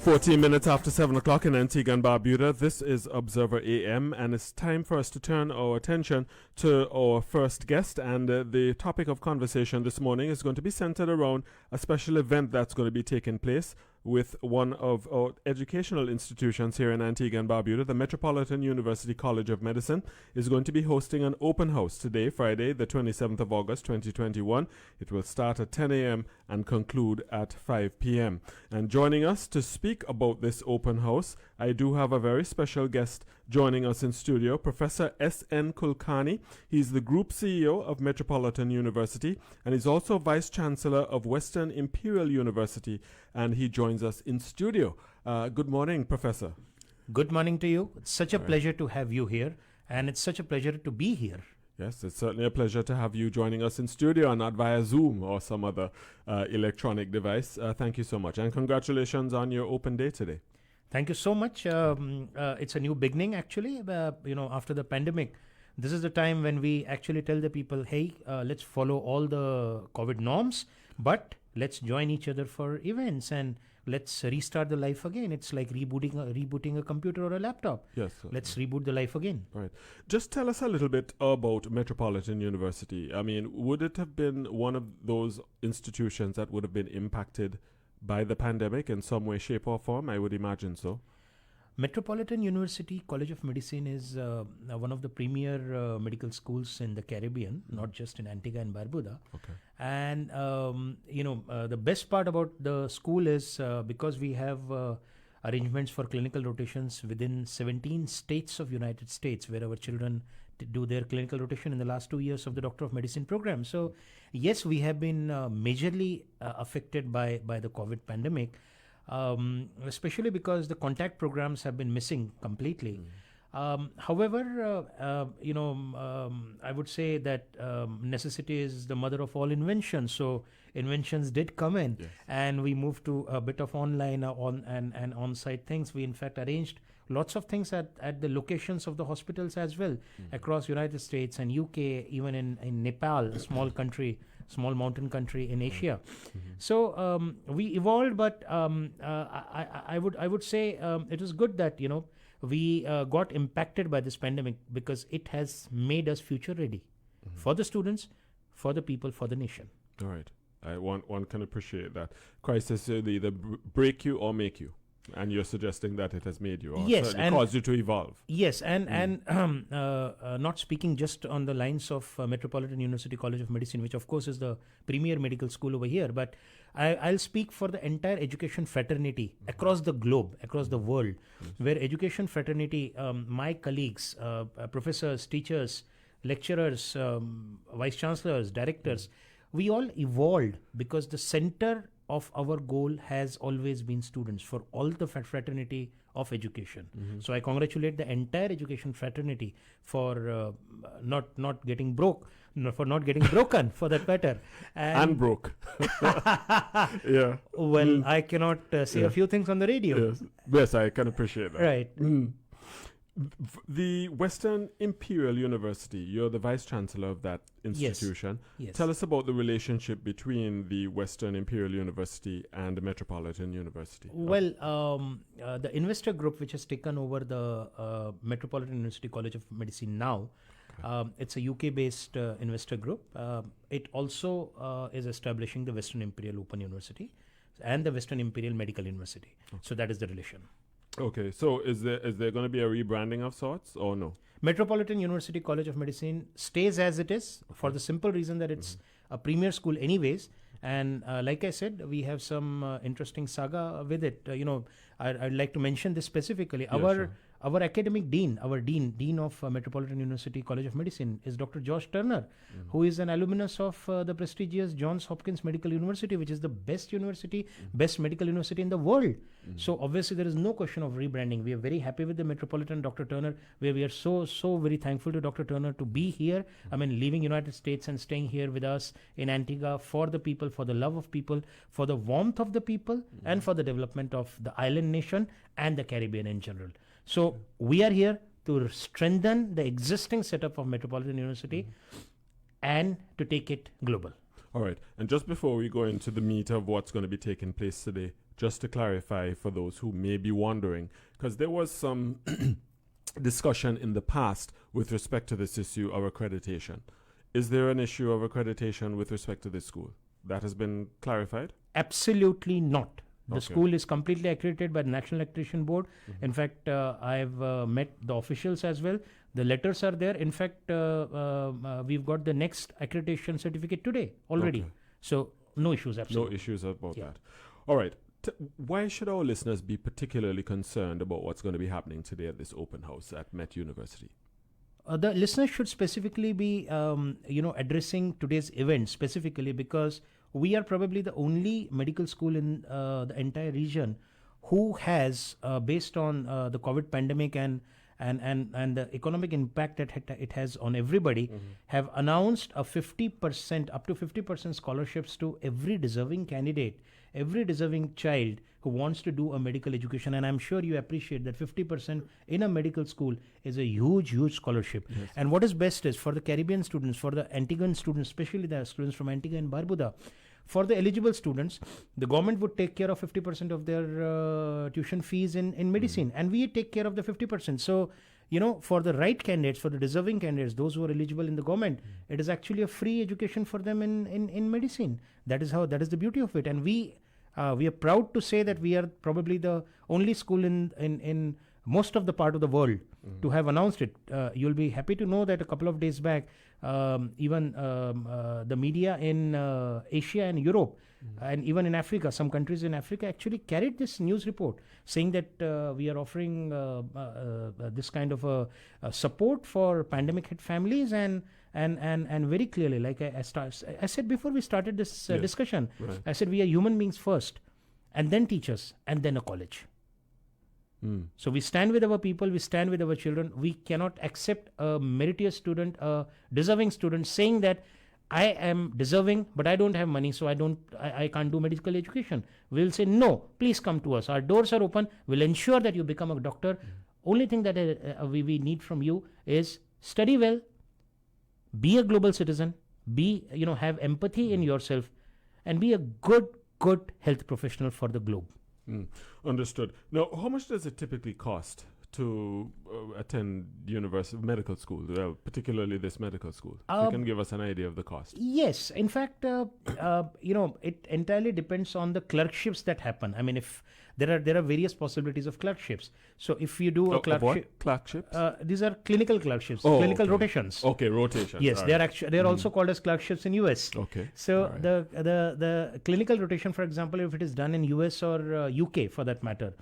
14 minutes after 7 o'clock in Antigua and Barbuda, this is Observer AM, and it's time for us to turn our attention to our first guest. And the topic of conversation this morning is going to be centered around a special event that's going to be taking place with one of our educational institutions here in Antigua and Barbuda. The Metropolitan University College of Medicine is going to be hosting an open house today, Friday, the 27th of August, 2021. It will start at 10 a.m. and conclude at 5 p.m. And joining us to speak about this open house, I do have a very special guest joining us in studio, Professor SN Kulkarni. He's the Group CEO of Metropolitan University, and he's also Vice Chancellor of Western Imperial University, and he joins us in studio. Good morning, Professor. Good morning to you. It's such a pleasure to have you here, and it's such a pleasure to be here. Yes, it's certainly a pleasure to have you joining us in studio and not via Zoom or some other electronic device. Thank you so much, and congratulations on your open day today. Thank you so much. It's a new beginning, actually. After the pandemic, this is the time when we actually tell the people, hey, let's follow all the COVID norms, but let's join each other for events and let's restart the life again. It's like rebooting a computer or a laptop. Yes. Let's reboot the life again. Right. Just tell us a little bit about Metropolitan University. I mean, would it have been one of those institutions that would have been impacted by the pandemic in some way, shape or form? I would imagine so. Metropolitan University College of Medicine is one of the premier medical schools in the Caribbean, not just in Antigua and Barbuda. Okay. And, the best part about the school is because we have arrangements for clinical rotations within 17 states of United States where our children do their clinical rotation in the last 2 years of the Doctor of Medicine program. So, yes, we have been majorly affected by the COVID pandemic. Especially because the contact programs have been missing completely. However, I would say that necessity is the mother of all inventions. So inventions did come in, yes, and we moved to a bit of online and on-site things. We in fact arranged lots of things at the locations of the hospitals as well, across United States and UK, even in Nepal, a small mountain country in Asia. So we evolved, but I would say it is good that we got impacted by this pandemic because it has made us future ready for the students, for the people, for the nation. All right. One can appreciate that. Crisis either break you or make you. And you're suggesting that it has made you, or yes, and caused you to evolve. Yes, and not speaking just on the lines of Metropolitan University College of Medicine, which of course is the premier medical school over here, but I'll speak for the entire education fraternity across the globe, across the world, where education fraternity, my colleagues, professors, teachers, lecturers, vice chancellors, directors, we all evolved because the center of our goal has always been students for all the fraternity of education. So I congratulate the entire education fraternity for not getting broke, for not getting broken, for that matter. And broke. Yeah. Well, I cannot say a few things on the radio. Yes, I can appreciate that. Right. The Western Imperial University, you're the Vice Chancellor of that institution. Yes. Tell us about the relationship between the Western Imperial University and the Metropolitan University. Well, the investor group which has taken over the Metropolitan University College of Medicine now, it's a UK-based investor group. It also is establishing the Western Imperial Open University and the Western Imperial Medical University. So that is the relation. Okay, so is there going to be a rebranding of sorts or no? Metropolitan University College of Medicine stays as it is for the simple reason that it's a premier school anyways. And like I said, we have some interesting saga with it. I'd like to mention this specifically. Our academic dean, dean of Metropolitan University College of Medicine is Dr. Josh Turner, who is an alumnus of the prestigious Johns Hopkins Medical University, which is the best medical university in the world. So obviously there is no question of rebranding. We are very happy with the Metropolitan Dr. Turner, where we are so very thankful to Dr. Turner to be here. I mean, leaving United States and staying here with us in Antigua for the people, for the love of people, for the warmth of the people, and for the development of the island nation and the Caribbean in general. So we are here to strengthen the existing setup of Metropolitan University and to take it global. All right. And just before we go into the meat of what's going to be taking place today, just to clarify for those who may be wondering, because there was some discussion in the past with respect to this issue of accreditation. Is there an issue of accreditation with respect to this school? That has been clarified? Absolutely not. The Okay. school is completely accredited by the National Accreditation Board. Mm-hmm. In fact, I've met the officials as well. The letters are there. In fact, we've got the next accreditation certificate today already. Okay. So no issues, absolutely. No issues about Yeah. that. All right. Why should our listeners be particularly concerned about what's going to be happening today at this open house at Met University? The listeners should specifically be, addressing today's event specifically because we are probably the only medical school in the entire region who has, based on the COVID pandemic and the economic impact that it has on everybody, have announced a 50%, up to 50% scholarships to every deserving candidate, every deserving child who wants to do a medical education. And I'm sure you appreciate that 50% in a medical school is a huge scholarship. Yes. And what is best is for the Caribbean students, for the Antiguan students, especially the students from Antigua and Barbuda, for the eligible students, the government would take care of 50% of their tuition fees in medicine, and we take care of the 50%. So, for the right candidates, for the deserving candidates, those who are eligible in the government, it is actually a free education for them in medicine. That is the beauty of it. And we are proud to say that we are probably the only school in most of the part of the world to have announced it. You'll be happy to know that a couple of days back, even the media in Asia and Europe and even in Africa, some countries in Africa actually carried this news report saying that we are offering this kind of support for pandemic hit families and very clearly, like I said before we started this discussion, Right. I said we are human beings first and then teachers and then a college. So we stand with our people, we stand with our children. We cannot accept a meritorious student, a deserving student saying that I am deserving, but I don't have money, so I can't do medical education. We'll say, no, please come to us. Our doors are open. We'll ensure that you become a doctor. Only thing that we need from you is study well, be a global citizen, have empathy in yourself, and be a good health professional for the globe. Understood. Now, how much does it typically cost to attend medical school, particularly this medical school? If you can give us an idea of the cost. Yes. In fact, it entirely depends on the clerkships that happen. I mean, if there are various possibilities of clerkships. So if you do a clerkship, clerkships? These are clinical clerkships, clinical rotations. Okay, rotations. Yes, All they are right. actually also called as clerkships in US. Okay. So All right. the clinical rotation, for example, if it is done in US or UK for that matter,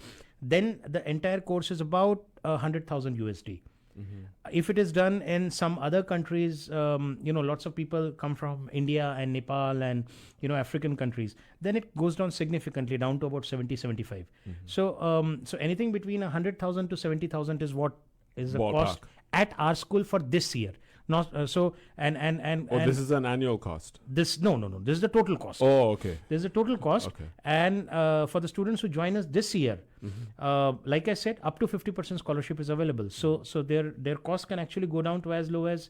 then the entire course is about 100,000 USD. If it is done in some other countries, lots of people come from India and Nepal and African countries, then it goes down significantly, down to about 70-75. So anything between 100,000 to 70,000 is what is the cost at our school for this year. Not this is an annual cost. No. This is the total cost. Oh, okay. This is the total cost. Okay. And for the students who join us this year, like I said, up to 50% scholarship is available. So their cost can actually go down to as low as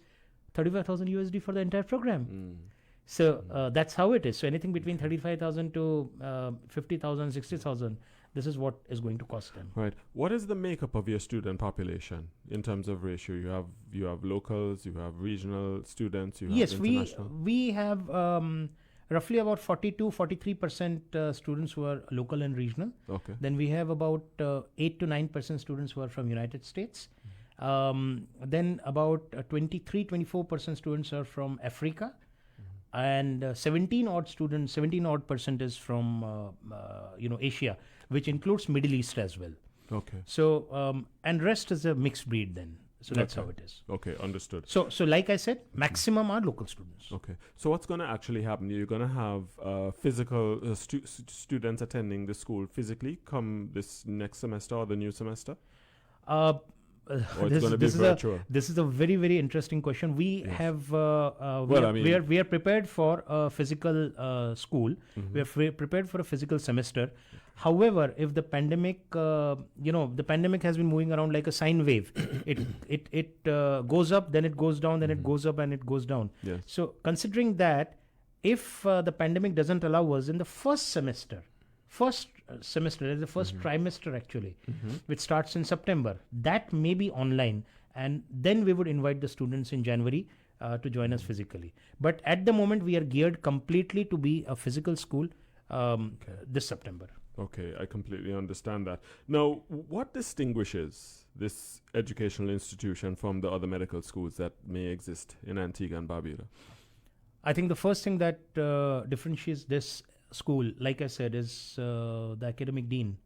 35,000 USD for the entire program. So that's how it is. So anything between 35,000 to 50,000, 60,000. This is what is going to cost them. Right. What is the makeup of your student population in terms of ratio? You have locals, you have regional students, you have international. We have roughly about 42-43% students who are local and regional. Okay. Then we have about 8 to 9% students who are from United States. Then about 23-24% students are from Africa. And 17 odd percent is from Asia, which includes Middle East as well. Okay. So and rest is a mixed breed then. So that's how it is. Okay, understood. So like I said, maximum are local students. Okay. So what's going to actually happen? You're going to have physical students attending the school physically come this next semester or the new semester? Or it's going to be virtual? This is a very, very interesting question. We have we are prepared for a physical school. We are prepared for a physical semester. However, if the pandemic, the pandemic has been moving around like a sine wave. it goes up, then it goes down, then it goes up, and it goes down. Yes. So considering that, if the pandemic doesn't allow us in the first semester first semester, the first trimester actually, which starts in September. That may be online, and then we would invite the students in January to join us physically. But at the moment, we are geared completely to be a physical school this September. Okay, I completely understand that. Now, what distinguishes this educational institution from the other medical schools that may exist in Antigua and Barbuda? I think the first thing that differentiates this school, like I said, is the academic dean,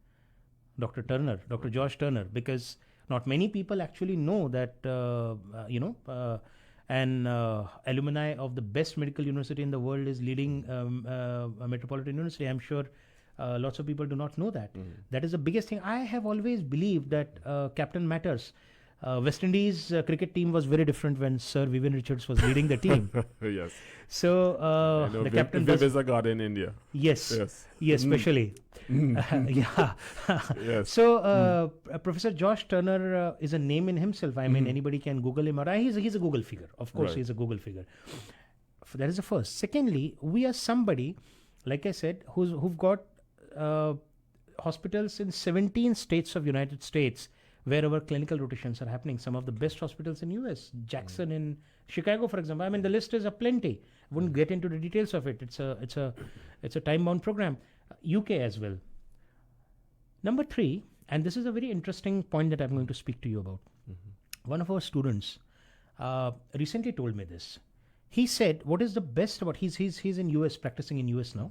Dr. Turner, Dr. Josh Turner, because not many people actually know that, an alumni of the best medical university in the world is leading a Metropolitan University. I'm sure lots of people do not know that. That is the biggest thing. I have always believed that captain matters. West Indies cricket team was very different when Sir Vivian Richards was leading the team. Yes. So the captain Viv is a god in India. Yes, especially. Yeah. Yes. So Professor Josh Turner is a name in himself. I mean, anybody can Google him. Or he's a Google figure. Of course, Right. he's a Google figure. That is the first. Secondly, we are somebody, like I said, who've got hospitals in 17 states of United States where our clinical rotations are happening. Some of the best hospitals in US, Jackson in Chicago, for example. I mean, the list is aplenty. Wouldn't get into the details of it. It's a time-bound program. UK as well. Number 3, and this is a very interesting point that I'm going to speak to you about. One of our students recently told me this. He said, "What is the best about?" He's in US, practicing in US now.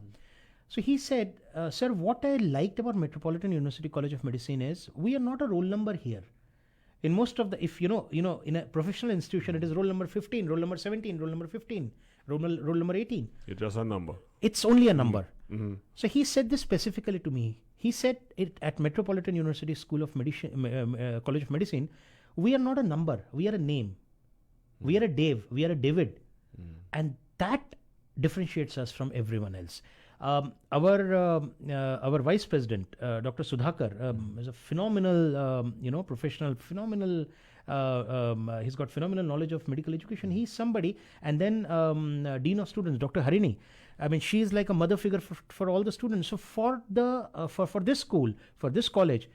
So he said, "Sir, what I liked about Metropolitan University College of Medicine is we are not a roll number here. In most of the, if you know, in a professional institution, it is roll number 15, roll number 17, roll number 15, roll number 18. It's just a number. It's only a number." So he said this specifically to me. He said it at Metropolitan University School of Medicine, College of Medicine, we are not a number, we are a name. We are a Dave, we are a David. And that differentiates us from everyone else. Our vice president, Dr. Sudhakar, is a phenomenal, professional, phenomenal. He's got phenomenal knowledge of medical education. He's somebody. And then Dean of Students, Dr. Harini. I mean, she is like a mother figure for all the students. So for this school, for this college,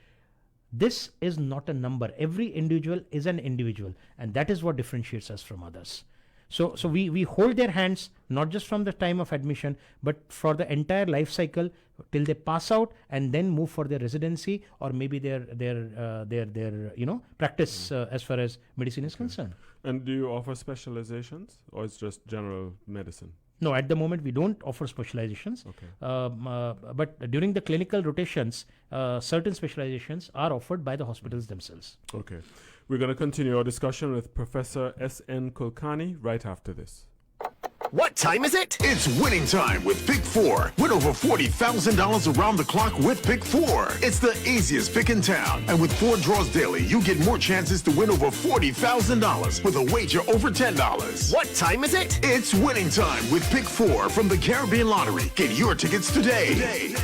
this is not a number. Every individual is an individual, and that is what differentiates us from others. So we hold their hands, not just from the time of admission, but for the entire life cycle till they pass out and then move for their residency or maybe their practice as far as medicine is concerned. And do you offer specializations, or it's just general medicine? No, at the moment we don't offer specializations. Okay. But during the clinical rotations, certain specializations are offered by the hospitals themselves. Okay. We're going to continue our discussion with Professor SN Kulkarni right after this. What time is it? It's winning time with Pick 4. Win over $40,000 around the clock with Pick 4. It's the easiest pick in town. And with 4 draws daily, you get more chances to win over $40,000 with a wager over $10. What time is it? It's winning time with Pick 4 from the Caribbean Lottery. Get your tickets today.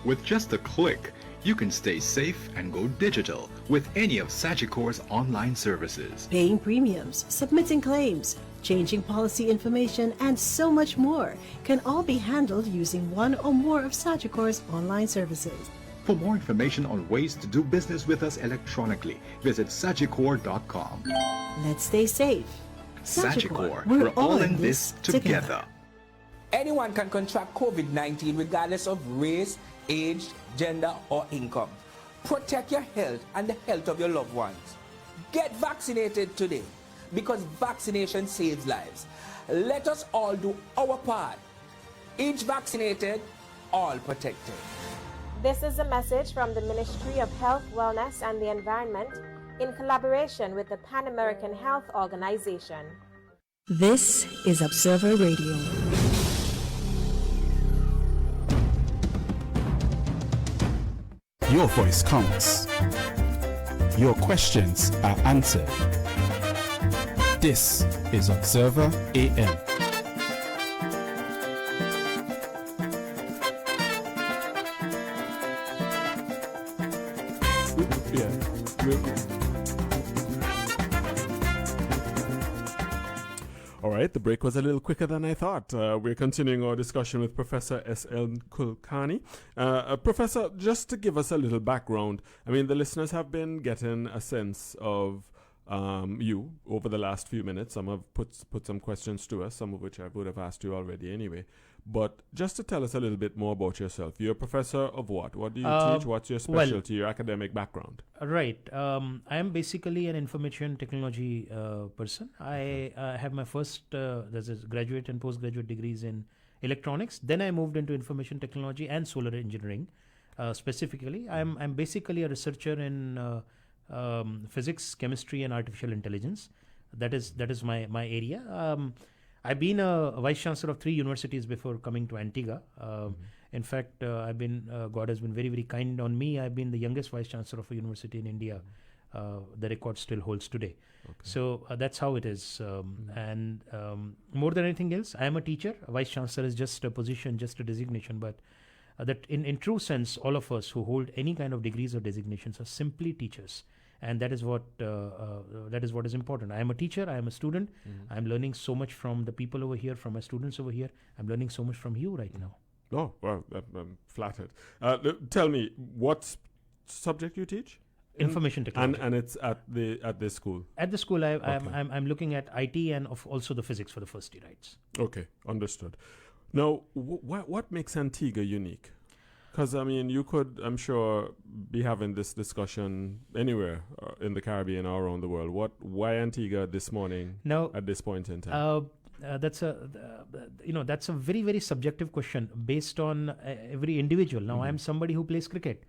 With just a click, you can stay safe and go digital with any of Sagicor's online services. Paying premiums, submitting claims, changing policy information, and so much more can all be handled using one or more of Sagicor's online services. For more information on ways to do business with us electronically, visit sagicor.com. Let's stay safe. Sagicor, we're all in this together. Anyone can contract COVID-19 regardless of race, age, gender, or income. Protect your health and the health of your loved ones. Get vaccinated today because vaccination saves lives. Let us all do our part. Each vaccinated, all protected. This is a message from the Ministry of Health, Wellness and the Environment in collaboration with the Pan American Health Organization. This is Observer Radio. Your voice counts. Your questions are answered. This is Observer AM. right, the break was a little quicker than I thought. We're continuing our discussion with Professor SN Kulkarni. Professor, just to give us a little background, I mean, the listeners have been getting a sense of you over the last few minutes. Some have put some questions to us, some of which I would have asked you already anyway. But just to tell us a little bit more about yourself, you're a professor of what? What do you teach? What's your specialty, your academic background? Right. I am basically an information technology person. I have my first there's a graduate and postgraduate degrees in electronics. Then I moved into information technology and solar engineering. Specifically, I'm basically a researcher in physics, chemistry, and artificial intelligence. That is my area. I've been a vice chancellor of 3 universities before coming to Antigua. In fact, God has been very, very kind on me. I've been the youngest vice chancellor of a university in India. The record still holds today. Okay. So that's how it is. And more than anything else, I am a teacher. A vice chancellor is just a position, just a designation. But that in true sense, all of us who hold any kind of degrees or designations are simply teachers. And that is what is important. I am a teacher. I am a student. I am learning so much from the people over here, from my students over here. I'm learning so much from you right now. Oh, well, I'm flattered. Tell me, what subject you teach? Information technology. And it's at this school? At the school, I'm looking at IT and also the physics for the first year rights. Okay, understood. Now, what makes Antigua unique? Because, I mean, you could, I'm sure, be having this discussion anywhere in the Caribbean or around the world. Why Antigua this morning at this point in time? That's a very, very subjective question based on every individual. Now, I'm somebody who plays cricket.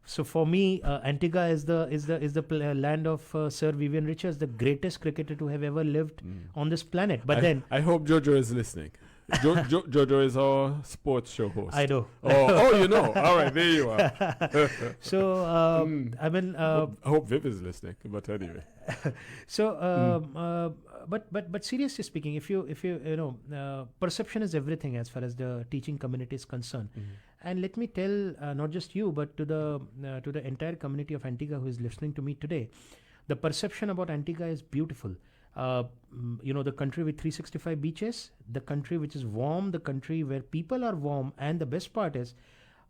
So for me, Antigua is the land of Sir Vivian Richards, the greatest cricketer to have ever lived on this planet. But I hope Jojo is listening. Jojo is our sports show host. I know. Oh, you know. All right, there you are. So, I mean... I hope Viv is listening, but anyway. So, but seriously speaking, if you perception is everything as far as the teaching community is concerned. And let me tell, not just you, but to the entire community of Antigua who is listening to me today, the perception about Antigua is beautiful. The country with 365 beaches, the country which is warm, the country where people are warm, and the best part is,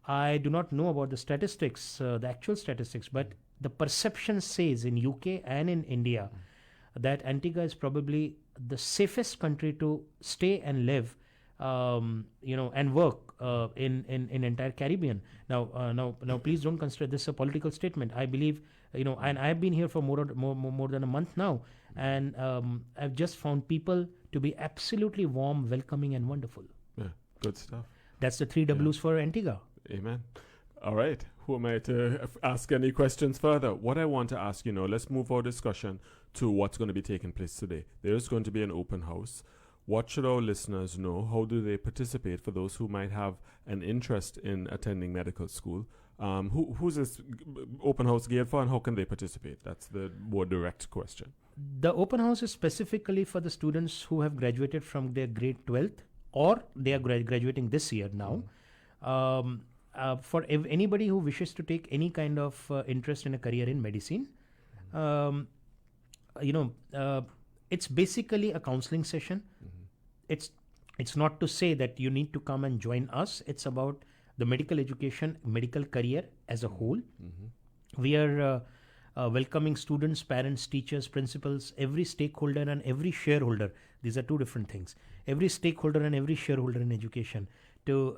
I do not know about the statistics, the actual statistics, but the perception says in UK and in India that Antigua is probably the safest country to stay and live, and work in entire Caribbean. Now, please don't consider this a political statement. I believe, and I've been here for more than a month now, and I've just found people to be absolutely warm, welcoming, and wonderful. Yeah, good stuff. That's the 3 W's for Antigua. Amen. All right. Who am I to ask any questions further? What I want to ask, let's move our discussion to what's going to be taking place today. There's going to be an open house. What should our listeners know? How do they participate for those who might have an interest in attending medical school? Who's this open house geared for, and how can they participate? That's the more direct question. The open house is specifically for the students who have graduated from their grade 12th, or they are graduating this year now. For anybody who wishes to take any kind of interest in a career in medicine, it's basically a counseling session. It's not to say that you need to come and join us. It's about the medical education, medical career as a whole. We are welcoming students, parents, teachers, principals, every stakeholder and every shareholder. These are 2 different things. Every stakeholder and every shareholder in education to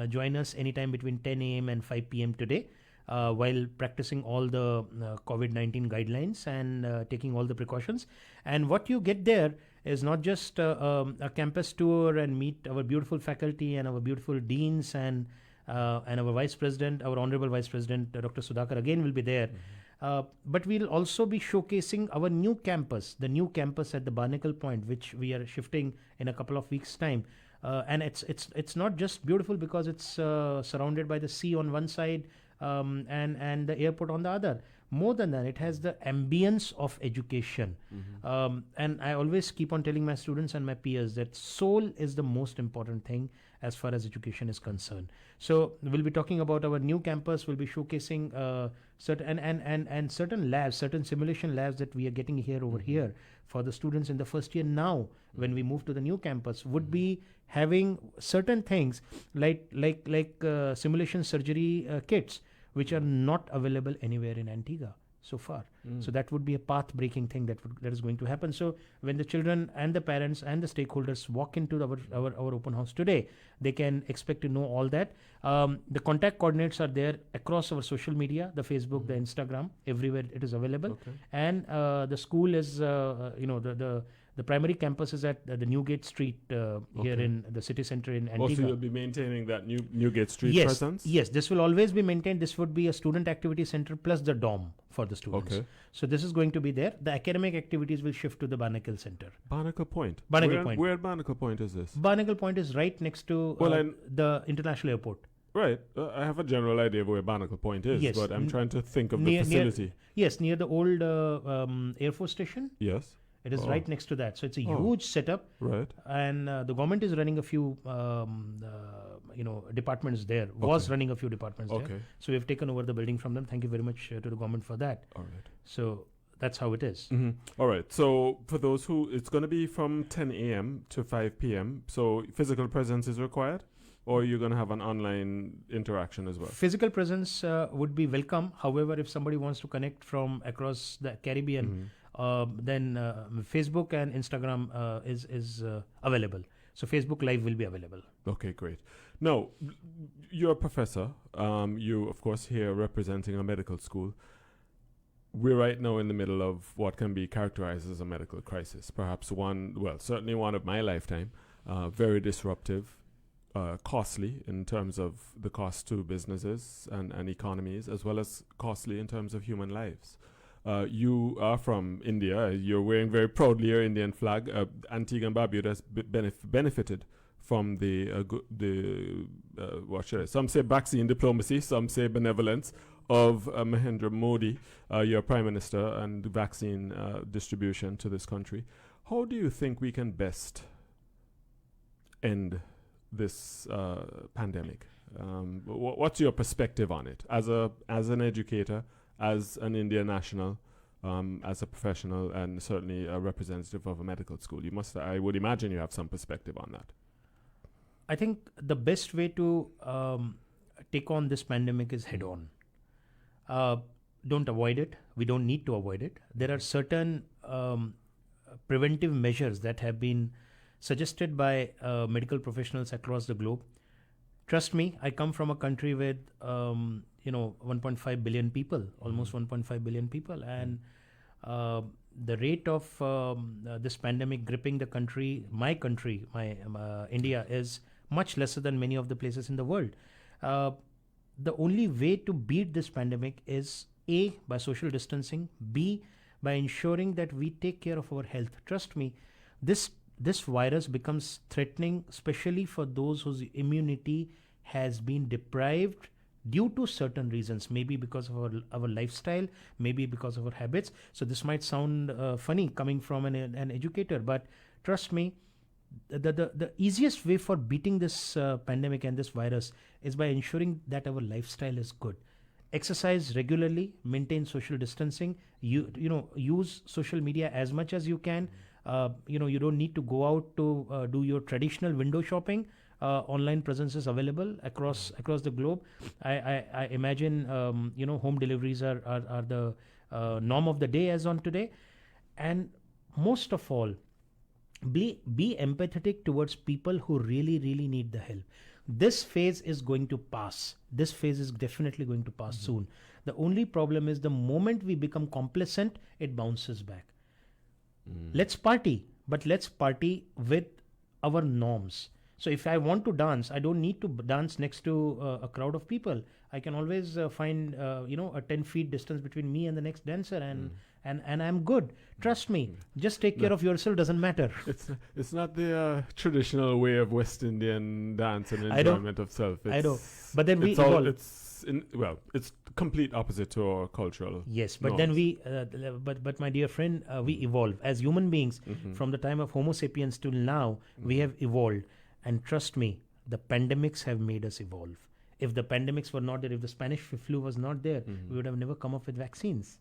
join us anytime between 10 a.m. and 5 p.m. today while practicing all the COVID-19 guidelines and taking all the precautions. And what you get there is not just a campus tour and meet our beautiful faculty and our beautiful deans and our vice president, our honorable vice president, Dr. Sudhakar again will be there. But we'll also be showcasing our new campus, the new campus at the Barnacle Point, which we are shifting in a couple of weeks' time. And it's not just beautiful because it's surrounded by the sea on one side and the airport on the other, more than that, it has the ambience of education. And I always keep on telling my students and my peers that soul is the most important thing as far as education is concerned. So we'll be talking about our new campus. We'll be showcasing certain and certain labs, certain simulation labs that we are getting here over here for the students in the first year. Now, when we move to the new campus, would be having certain things like simulation surgery kits, which are not available anywhere in Antigua so far. So that would be a path-breaking thing that is going to happen. So when the children and the parents and the stakeholders walk into our open house today, they can expect to know all that. The contact coordinates are there across our social media, the Facebook, the Instagram, everywhere it is available. Okay. And the school is, the primary campus is at the Newgate Street here in the city center in Antigua. Also, you'll be maintaining that Newgate Street presence? Yes, this will always be maintained. This would be a student activity center plus the dorm for the students. Okay. So this is going to be there. The academic activities will shift to the Barnacle Center. Barnacle Point? Point. Where at Barnacle Point is this? Barnacle Point is right next to the international airport. Right. I have a general idea of where Barnacle Point is, Yes. but I'm trying to think of the facility. Near the old Air Force Station. Yes. It is right next to that. So it's a huge setup. Right. And the government is running a few, departments there. Was running a few departments there. So we've taken over the building from them. Thank you very much to the government for that. All right. So that's how it is. All right. So for those who, it's going to be from 10 a.m. to 5 p.m. So physical presence is required, or you're going to have an online interaction as well? Physical presence would be welcome. However, if somebody wants to connect from across the Caribbean, then Facebook and Instagram is available. So Facebook Live will be available. Okay, great. Now, you're a professor. You, of course, here representing a medical school. We're right now in the middle of what can be characterized as a medical crisis. Perhaps certainly one of my lifetime. Very disruptive, costly in terms of the cost to businesses and economies, as well as costly in terms of human lives. You are from India. You're wearing very proudly your Indian flag. Antigua and Barbuda has benefited from some say vaccine diplomacy, some say benevolence of Mahendra Modi, your prime minister, and vaccine distribution to this country. How do you think we can best end this pandemic? What's your perspective on it as an educator, as an Indian national, as a professional, and certainly a representative of a medical school? I would imagine you have some perspective on that. I think the best way to take on this pandemic is head on. Don't avoid it. We don't need to avoid it. There are certain preventive measures that have been suggested by medical professionals across the globe. Trust me, I come from a country with 1.5 billion people, almost 1.5 billion people, and the rate of this pandemic gripping the country, my India, is much lesser than many of the places in the world. The only way to beat this pandemic is A, by social distancing, B, by ensuring that we take care of our health. Trust me, this virus becomes threatening, especially for those whose immunity has been deprived due to certain reasons, maybe because of our lifestyle, maybe because of our habits. So this might sound funny coming from an educator, but trust me, the easiest way for beating this pandemic and this virus is by ensuring that our lifestyle is good. Exercise regularly, maintain social distancing, use social media as much as you can. You don't need to go out to do your traditional window shopping. Online presence is available across the globe. I imagine home deliveries are the norm of the day as on today. And most of all, be empathetic towards people who really need the help. This phase is going to pass. This phase is definitely going to pass soon. The only problem is the moment we become complacent, it bounces back. Let's party, but let's party with our norms. So if I want to dance, I don't need to dance next to a crowd of people. I can always find a 10 feet distance between me and the next dancer, and I'm good. Trust me, just take care of yourself, doesn't matter. It's not the traditional way of West Indian dance and enjoyment of self. I know, but then we evolve. it's complete opposite to our cultural. Yes, but norms. then but my dear friend, we evolve as human beings. From the time of Homo sapiens till now, we have evolved, and trust me, the pandemics have made us evolve. If the pandemics were not there, if the Spanish flu was not there, we would have never come up with vaccines.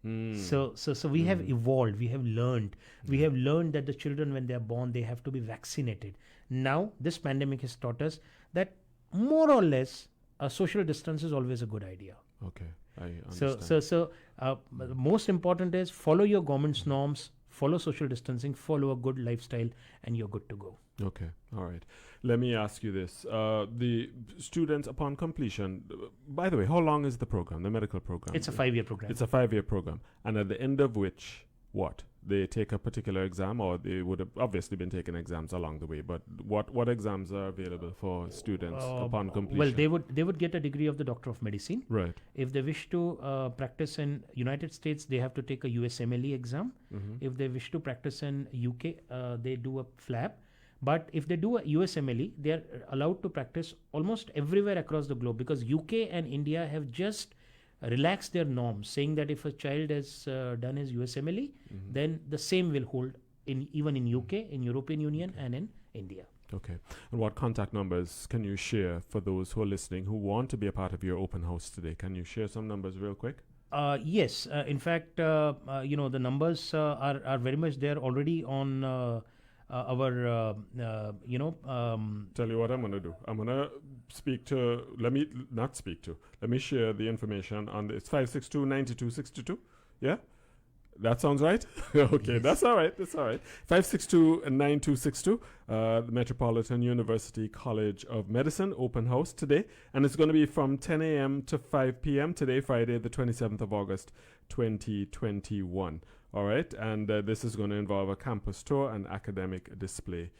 So we have evolved. We have learned. We have learned that the children, when they are born, they have to be vaccinated. Now, this pandemic has taught us that more or less, social distance is always a good idea. Okay, I understand. So the most important is follow your government's norms, follow social distancing, follow a good lifestyle, and you're good to go. Okay, all right. Let me ask you this. The students, upon completion, by the way, how long is the program, the medical program? It's a 5-year program. It's a 5-year program. And at the end of which, what? They take a particular exam, or they would have obviously been taking exams along the way, but what exams are available for students upon completion? Well, they would get a degree of the Doctor of Medicine. Right. If they wish to practice in United States, they have to take a USMLE exam. If they wish to practice in UK, they do a FLAB. But if they do a USMLE, they are allowed to practice almost everywhere across the globe, because UK and India have just relaxed their norms, saying that if a child has done his USMLE, then the same will hold even in UK, in European Union, and in India. Okay. And what contact numbers can you share for those who are listening who want to be a part of your open house today? Can you share some numbers real quick? Yes. In fact, the numbers are very much there already on our. Tell you what I'm going to do. I'm going to let me share the information on this. 562-9262. Yeah? That sounds right? Okay, yes. That's all right. 562-9262, the Metropolitan University College of Medicine open house today. And it's going to be from 10 a.m. to 5 p.m. today, Friday, the 27th of August, 2021. All right. And this is going to involve a campus tour and academic display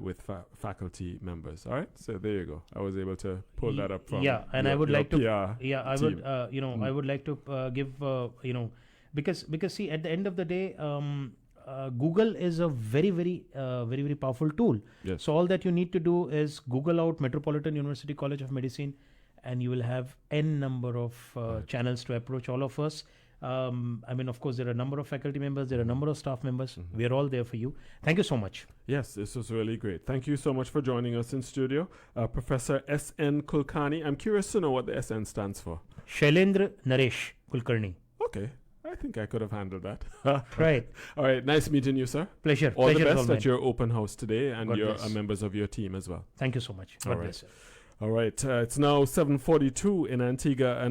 with faculty members. All right. So there you go. I was able to pull that up from I would like to. PR I team. I would like to give because see, at the end of the day, Google is a very very powerful tool. Yes. So all that you need to do is Google out Metropolitan University College of Medicine, and you will have n number of channels to approach all of us. Of course, there are a number of faculty members, there are a number of staff members. We are all there for you. Thank you so much. Yes, this was really great. Thank you so much for joining us in studio. Professor SN Kulkarni. I'm curious to know what the SN stands for. Shailendra Naresh Kulkarni. Okay. I think I could have handled that. Right. All right. Nice meeting you, sir. Pleasure. All Pleasure the best at your open house today, and God your bless. members of your team as well. Thank you so much. God bless. All right. It's now 7:42 in Antigua and